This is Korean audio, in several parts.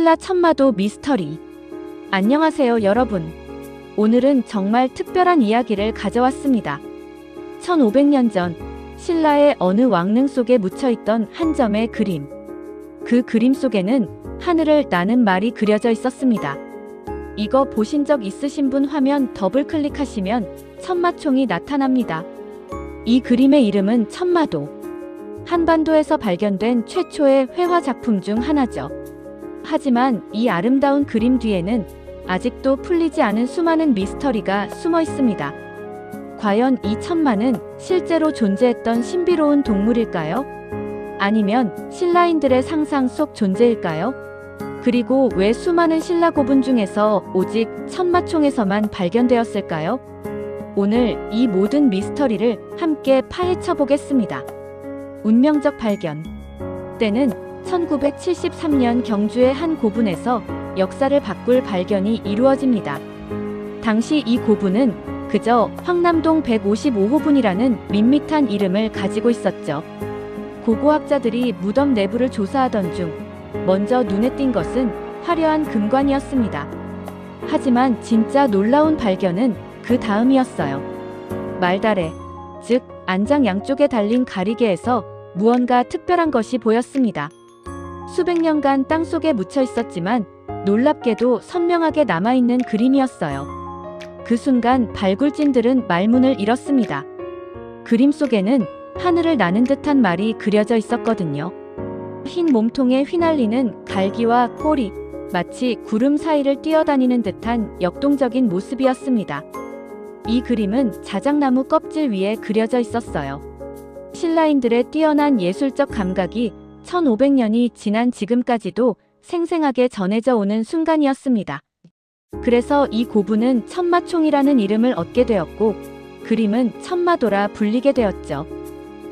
신라 천마도 미스터리. 안녕하세요 여러분. 오늘은 정말 특별한 이야기를 가져왔습니다. 1500년 전 신라의 어느 왕릉 속에 묻혀있던 한 점의 그림. 그 그림 속에는 하늘을 나는 말이 그려져 있었습니다. 이거 보신 적 있으신 분 화면 더블 클릭하시면 천마총이 나타납니다. 이 그림의 이름은 천마도. 한반도에서 발견된 최초의 회화 작품 중 하나죠. 하지만 이 아름다운 그림 뒤에는 아직도 풀리지 않은 수많은 미스터리가 숨어 있습니다. 과연 이 천마는 실제로 존재했던 신비로운 동물일까요? 아니면 신라인들의 상상 속 존재일까요? 그리고 왜 수많은 신라 고분 중에서 오직 천마총에서만 발견되었을까요? 오늘 이 모든 미스터리를 함께 파헤쳐 보겠습니다. 운명적 발견. 때는 1973년 경주의 한 고분에서 역사를 바꿀 발견이 이루어집니다. 당시 이 고분은 그저 황남동 155호분이라는 밋밋한 이름을 가지고 있었죠. 고고학자들이 무덤 내부를 조사하던 중 먼저 눈에 띈 것은 화려한 금관이었습니다. 하지만 진짜 놀라운 발견은 그 다음이었어요. 말다래, 즉 안장 양쪽에 달린 가리개에서 무언가 특별한 것이 보였습니다. 수백 년간 땅속에 묻혀 있었지만 놀랍게도 선명하게 남아있는 그림이었어요. 그 순간 발굴진들은 말문을 잃었습니다. 그림 속에는 하늘을 나는 듯한 말이 그려져 있었거든요. 흰 몸통에 휘날리는 갈기와 꼬리, 마치 구름 사이를 뛰어다니는 듯한 역동적인 모습이었습니다. 이 그림은 자작나무 껍질 위에 그려져 있었어요. 신라인들의 뛰어난 예술적 감각이 1500년이 지난 지금까지도 생생하게 전해져 오는 순간이었습니다. 그래서 이 고분은 천마총이라는 이름을 얻게 되었고 그림은 천마도라 불리게 되었죠.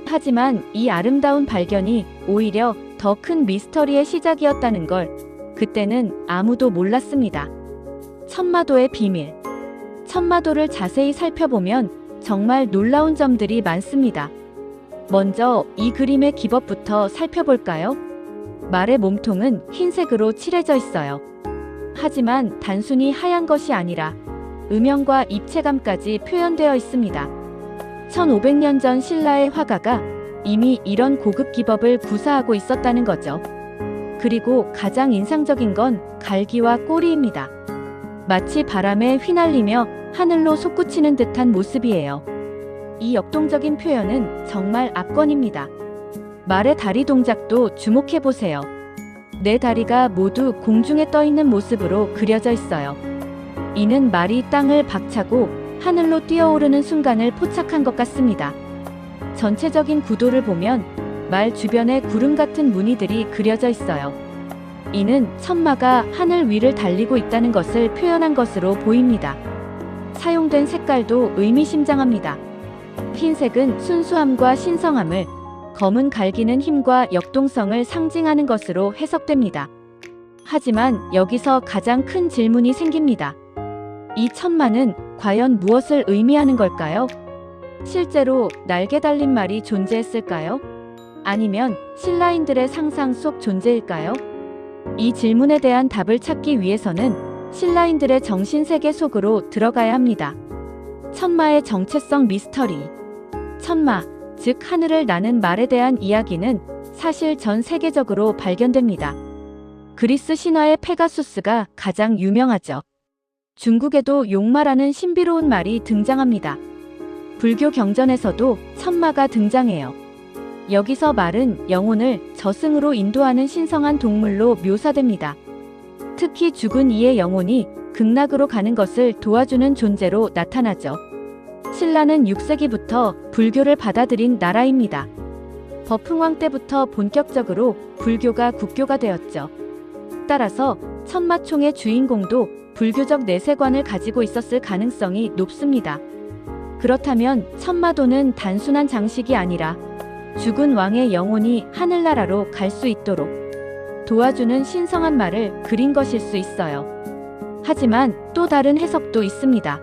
하지만 이 아름다운 발견이 오히려 더 큰 미스터리의 시작이었다는 걸 그때는 아무도 몰랐습니다. 천마도의 비밀. 천마도를 자세히 살펴보면 정말 놀라운 점들이 많습니다. 먼저 이 그림의 기법부터 살펴볼까요? 말의 몸통은 흰색으로 칠해져 있어요. 하지만 단순히 하얀 것이 아니라 음영과 입체감까지 표현되어 있습니다. 1500년 전 신라의 화가가 이미 이런 고급 기법을 구사하고 있었다는 거죠. 그리고 가장 인상적인 건 갈기와 꼬리입니다. 마치 바람에 휘날리며 하늘로 솟구치는 듯한 모습이에요. 이 역동적인 표현은 정말 압권입니다. 말의 다리 동작도 주목해보세요. 네 다리가 모두 공중에 떠있는 모습으로 그려져 있어요. 이는 말이 땅을 박차고 하늘로 뛰어오르는 순간을 포착한 것 같습니다. 전체적인 구도를 보면 말 주변에 구름 같은 무늬들이 그려져 있어요. 이는 천마가 하늘 위를 달리고 있다는 것을 표현한 것으로 보입니다. 사용된 색깔도 의미심장합니다. 흰색은 순수함과 신성함을, 검은 갈기는 힘과 역동성을 상징하는 것으로 해석됩니다. 하지만 여기서 가장 큰 질문이 생깁니다. 이 천마는 과연 무엇을 의미하는 걸까요? 실제로 날개 달린 말이 존재했을까요? 아니면 신라인들의 상상 속 존재일까요? 이 질문에 대한 답을 찾기 위해서는 신라인들의 정신세계 속으로 들어가야 합니다. 천마의 정체성 미스터리. 천마, 즉 하늘을 나는 말에 대한 이야기는 사실 전 세계적으로 발견됩니다. 그리스 신화의 페가수스가 가장 유명하죠. 중국에도 용마라는 신비로운 말이 등장합니다. 불교 경전에서도 천마가 등장해요. 여기서 말은 영혼을 저승으로 인도하는 신성한 동물로 묘사됩니다. 특히 죽은 이의 영혼이 극락으로 가는 것을 도와주는 존재로 나타나죠. 신라는 6세기부터 불교를 받아들인 나라입니다. 버풍왕 때부터 본격적으로 불교가 국교가 되었죠. 따라서 천마총의 주인공도 불교적 내세관을 가지고 있었을 가능성이 높습니다. 그렇다면 천마도는 단순한 장식이 아니라 죽은 왕의 영혼이 하늘나라로 갈 수 있도록 도와주는 신성한 말을 그린 것일 수 있어요. 하지만 또 다른 해석도 있습니다.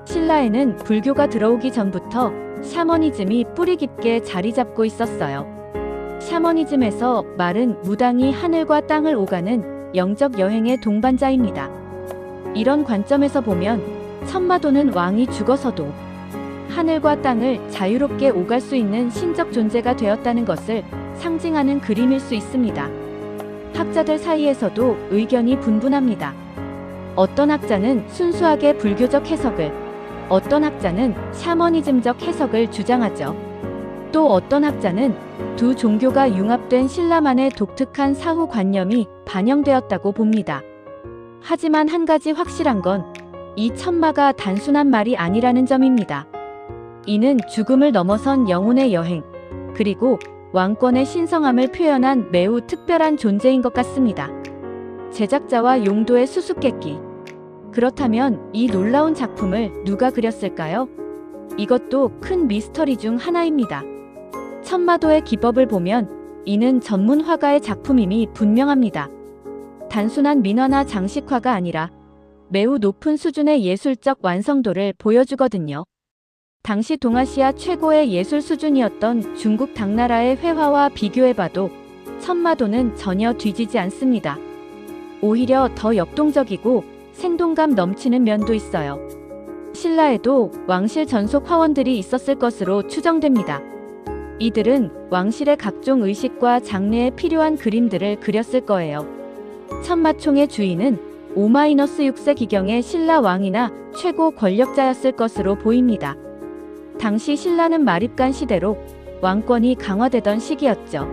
신라에는 불교가 들어오기 전부터 샤머니즘이 뿌리 깊게 자리 잡고 있었어요. 샤머니즘에서 말은 무당이 하늘과 땅을 오가는 영적 여행의 동반자입니다. 이런 관점에서 보면 천마도는 왕이 죽어서도 하늘과 땅을 자유롭게 오갈 수 있는 신적 존재가 되었다는 것을 상징하는 그림일 수 있습니다. 학자들 사이에서도 의견이 분분합니다. 어떤 학자는 순수하게 불교적 해석을, 어떤 학자는 샤머니즘적 해석을 주장하죠. 또 어떤 학자는 두 종교가 융합된 신라만의 독특한 사후관념이 반영되었다고 봅니다. 하지만 한 가지 확실한 건 이 천마가 단순한 말이 아니라는 점입니다. 이는 죽음을 넘어선 영혼의 여행, 그리고 왕권의 신성함을 표현한 매우 특별한 존재인 것 같습니다. 제작자와 용도의 수수께끼. 그렇다면 이 놀라운 작품을 누가 그렸을까요? 이것도 큰 미스터리 중 하나입니다. 천마도의 기법을 보면 이는 전문 화가의 작품임이 분명합니다. 단순한 민화나 장식화가 아니라 매우 높은 수준의 예술적 완성도를 보여주거든요. 당시 동아시아 최고의 예술 수준이었던 중국 당나라의 회화와 비교해봐도 천마도는 전혀 뒤지지 않습니다. 오히려 더 역동적이고 생동감 넘치는 면도 있어요. 신라에도 왕실 전속 화원들이 있었을 것으로 추정됩니다. 이들은 왕실의 각종 의식과 장례에 필요한 그림들을 그렸을 거예요. 천마총의 주인은 5-6세 기경의 신라 왕이나 최고 권력자였을 것으로 보입니다. 당시 신라는 마립간 시대로 왕권이 강화되던 시기였죠.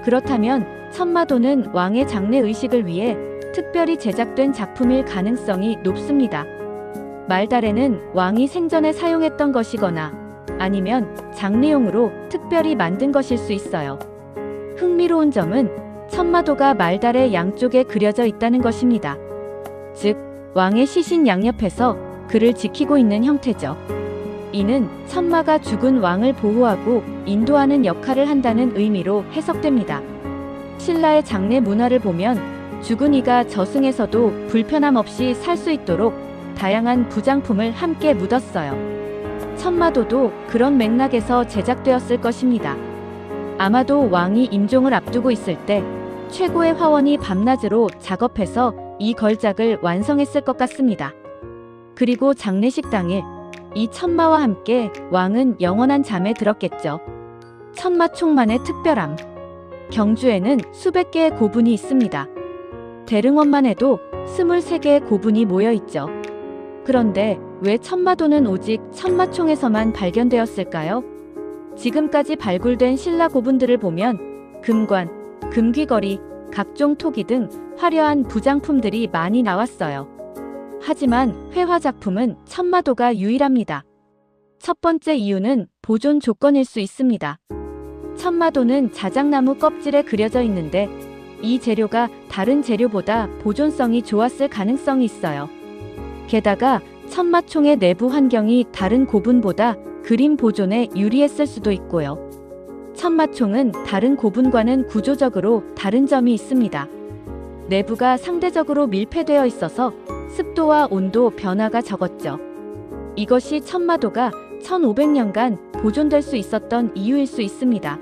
그렇다면 천마도는 왕의 장례 의식을 위해 특별히 제작된 작품일 가능성이 높습니다. 말다레는 왕이 생전에 사용했던 것이거나 아니면 장례용으로 특별히 만든 것일 수 있어요. 흥미로운 점은 천마도가 말달의 양쪽에 그려져 있다는 것입니다. 즉, 왕의 시신 양옆에서 그를 지키고 있는 형태죠. 이는 천마가 죽은 왕을 보호하고 인도하는 역할을 한다는 의미로 해석됩니다. 신라의 장례 문화를 보면 죽은 이가 저승에서도 불편함 없이 살 수 있도록 다양한 부장품을 함께 묻었어요. 천마도도 그런 맥락에서 제작되었을 것입니다. 아마도 왕이 임종을 앞두고 있을 때 최고의 화원이 밤낮으로 작업해서 이 걸작을 완성했을 것 같습니다. 그리고 장례식 당일 이 천마와 함께 왕은 영원한 잠에 들었겠죠. 천마총만의 특별함. 경주에는 수백 개의 고분이 있습니다. 대릉원만 해도 23개의 고분이 모여 있죠. 그런데 왜 천마도는 오직 천마총에서만 발견되었을까요? 지금까지 발굴된 신라 고분들을 보면 금관, 금귀걸이, 각종 토기 등 화려한 부장품들이 많이 나왔어요. 하지만 회화 작품은 천마도가 유일합니다. 첫 번째 이유는 보존 조건일 수 있습니다. 천마도는 자작나무 껍질에 그려져 있는데 이 재료가 다른 재료보다 보존성이 좋았을 가능성이 있어요. 게다가 천마총의 내부 환경이 다른 고분보다 그림 보존에 유리했을 수도 있고요. 천마총은 다른 고분과는 구조적으로 다른 점이 있습니다. 내부가 상대적으로 밀폐되어 있어서 습도와 온도 변화가 적었죠. 이것이 천마도가 1500년간 보존될 수 있었던 이유일 수 있습니다.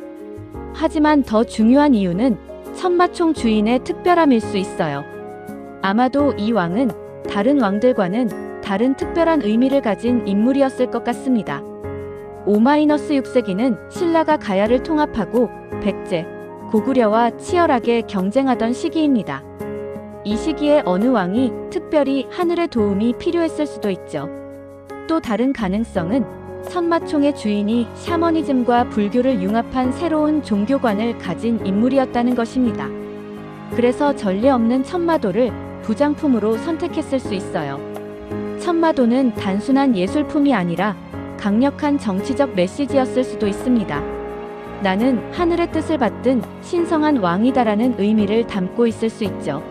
하지만 더 중요한 이유는 천마총 주인의 특별함일 수 있어요. 아마도 이 왕은 다른 왕들과는 다른 특별한 의미를 가진 인물이었을 것 같습니다. 5-6세기는 신라가 가야를 통합하고 백제, 고구려와 치열하게 경쟁하던 시기입니다. 이 시기에 어느 왕이 특별히 하늘의 도움이 필요했을 수도 있죠. 또 다른 가능성은 천마총의 주인이 샤머니즘과 불교를 융합한 새로운 종교관을 가진 인물이었다는 것입니다. 그래서 전례 없는 천마도를 부장품으로 선택했을 수 있어요. 천마도는 단순한 예술품이 아니라 강력한 정치적 메시지였을 수도 있습니다. 나는 하늘의 뜻을 받든 신성한 왕이다라는 의미를 담고 있을 수 있죠.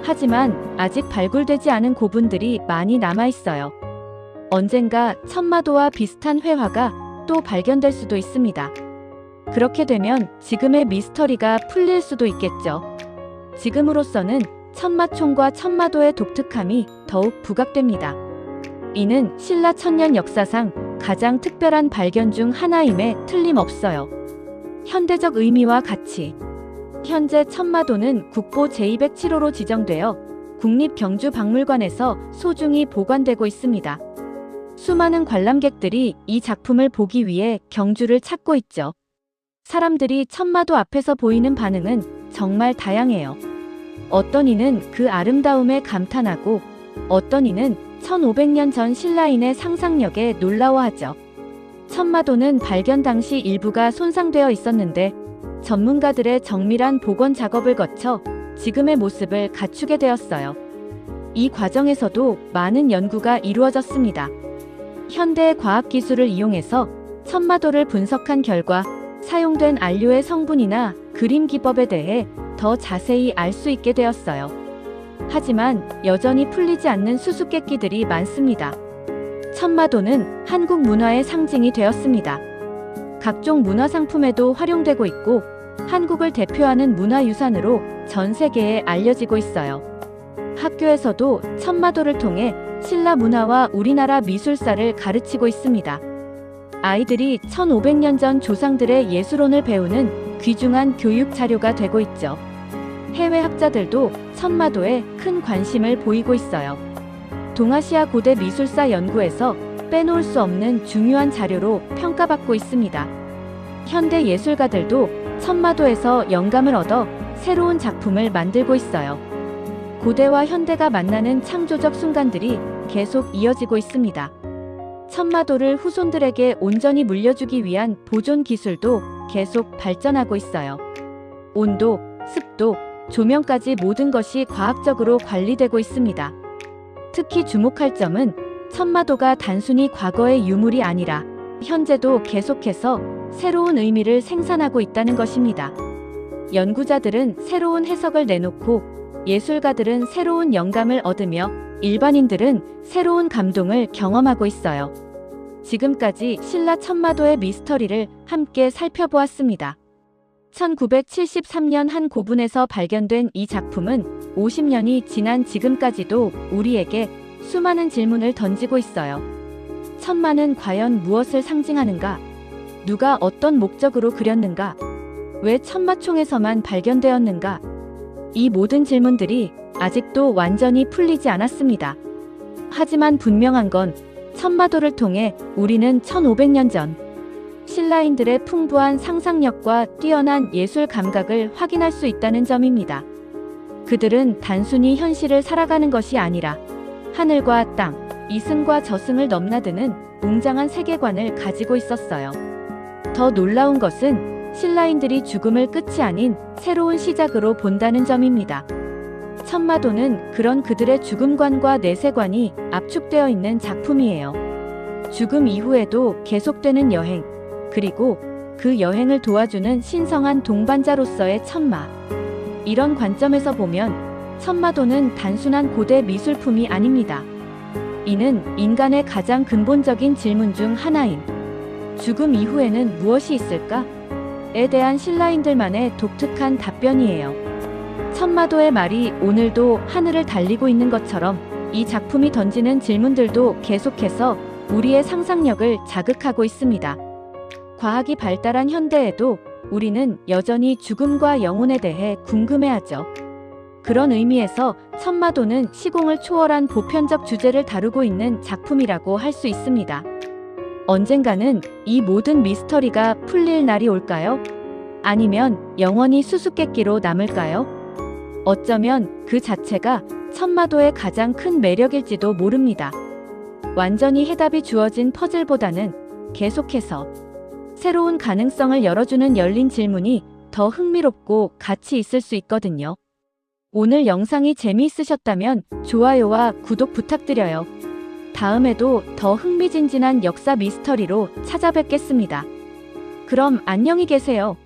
하지만 아직 발굴되지 않은 고분들이 많이 남아있어요. 언젠가 천마도와 비슷한 회화가 또 발견될 수도 있습니다. 그렇게 되면 지금의 미스터리가 풀릴 수도 있겠죠. 지금으로서는 천마총과 천마도의 독특함이 더욱 부각됩니다. 이는 신라 천년 역사상 가장 특별한 발견 중 하나임에 틀림없어요. 현대적 의미와 가치. 현재 천마도는 국보 제207호로 지정되어 국립경주박물관에서 소중히 보관되고 있습니다. 수많은 관람객들이 이 작품을 보기 위해 경주를 찾고 있죠. 사람들이 천마도 앞에서 보이는 반응은 정말 다양해요. 어떤 이는 그 아름다움에 감탄하고 어떤 이는 1500년 전 신라인의 상상력에 놀라워하죠. 천마도는 발견 당시 일부가 손상되어 있었는데 전문가들의 정밀한 복원 작업을 거쳐 지금의 모습을 갖추게 되었어요. 이 과정에서도 많은 연구가 이루어졌습니다. 현대의 과학기술을 이용해서 천마도를 분석한 결과 사용된 안료의 성분이나 그림 기법에 대해 더 자세히 알 수 있게 되었어요. 하지만 여전히 풀리지 않는 수수께끼들이 많습니다. 천마도는 한국 문화의 상징이 되었습니다. 각종 문화상품에도 활용되고 있고 한국을 대표하는 문화유산으로 전 세계에 알려지고 있어요. 학교에서도 천마도를 통해 신라 문화와 우리나라 미술사를 가르치고 있습니다. 아이들이 1500년 전 조상들의 예술혼을 배우는 귀중한 교육 자료가 되고 있죠. 해외 학자들도 천마도에 큰 관심을 보이고 있어요. 동아시아 고대 미술사 연구에서 빼놓을 수 없는 중요한 자료로 평가받고 있습니다. 현대 예술가들도 천마도에서 영감을 얻어 새로운 작품을 만들고 있어요. 고대와 현대가 만나는 창조적 순간들이 계속 이어지고 있습니다. 천마도를 후손들에게 온전히 물려주기 위한 보존 기술도 계속 발전하고 있어요. 온도, 습도, 조명까지 모든 것이 과학적으로 관리되고 있습니다. 특히 주목할 점은 천마도가 단순히 과거의 유물이 아니라 현재도 계속해서 새로운 의미를 생산하고 있다는 것입니다. 연구자들은 새로운 해석을 내놓고 예술가들은 새로운 영감을 얻으며 일반인들은 새로운 감동을 경험하고 있어요. 지금까지 신라 천마도의 미스터리를 함께 살펴보았습니다. 1973년 한 고분에서 발견된 이 작품은 50년이 지난 지금까지도 우리에게 수많은 질문을 던지고 있어요. 천마는 과연 무엇을 상징하는가? 누가 어떤 목적으로 그렸는가? 왜 천마총에서만 발견되었는가? 이 모든 질문들이 아직도 완전히 풀리지 않았습니다. 하지만 분명한 건 천마도를 통해 우리는 1500년 전 신라인들의 풍부한 상상력과 뛰어난 예술 감각을 확인할 수 있다는 점입니다. 그들은 단순히 현실을 살아가는 것이 아니라 하늘과 땅, 이승과 저승을 넘나드는 웅장한 세계관을 가지고 있었어요. 더 놀라운 것은 신라인들이 죽음을 끝이 아닌 새로운 시작으로 본다는 점입니다. 천마도는 그런 그들의 죽음관과 내세관이 압축되어 있는 작품이에요. 죽음 이후에도 계속되는 여행, 그리고 그 여행을 도와주는 신성한 동반자로서의 천마. 이런 관점에서 보면 천마도는 단순한 고대 미술품이 아닙니다. 이는 인간의 가장 근본적인 질문 중 하나인 죽음 이후에는 무엇이 있을까? 에 대한 신라인들만의 독특한 답변이에요. 천마도의 말이 오늘도 하늘을 달리고 있는 것처럼 이 작품이 던지는 질문들도 계속해서 우리의 상상력을 자극하고 있습니다. 과학이 발달한 현대에도 우리는 여전히 죽음과 영혼에 대해 궁금해하죠. 그런 의미에서 천마도는 시공을 초월한 보편적 주제를 다루고 있는 작품이라고 할 수 있습니다. 언젠가는 이 모든 미스터리가 풀릴 날이 올까요? 아니면 영원히 수수께끼로 남을까요? 어쩌면 그 자체가 천마도의 가장 큰 매력일지도 모릅니다. 완전히 해답이 주어진 퍼즐보다는 계속해서 새로운 가능성을 열어주는 열린 질문이 더 흥미롭고 가치 있을 수 있거든요. 오늘 영상이 재미있으셨다면 좋아요와 구독 부탁드려요. 다음에도 더 흥미진진한 역사 미스터리로 찾아뵙겠습니다. 그럼 안녕히 계세요.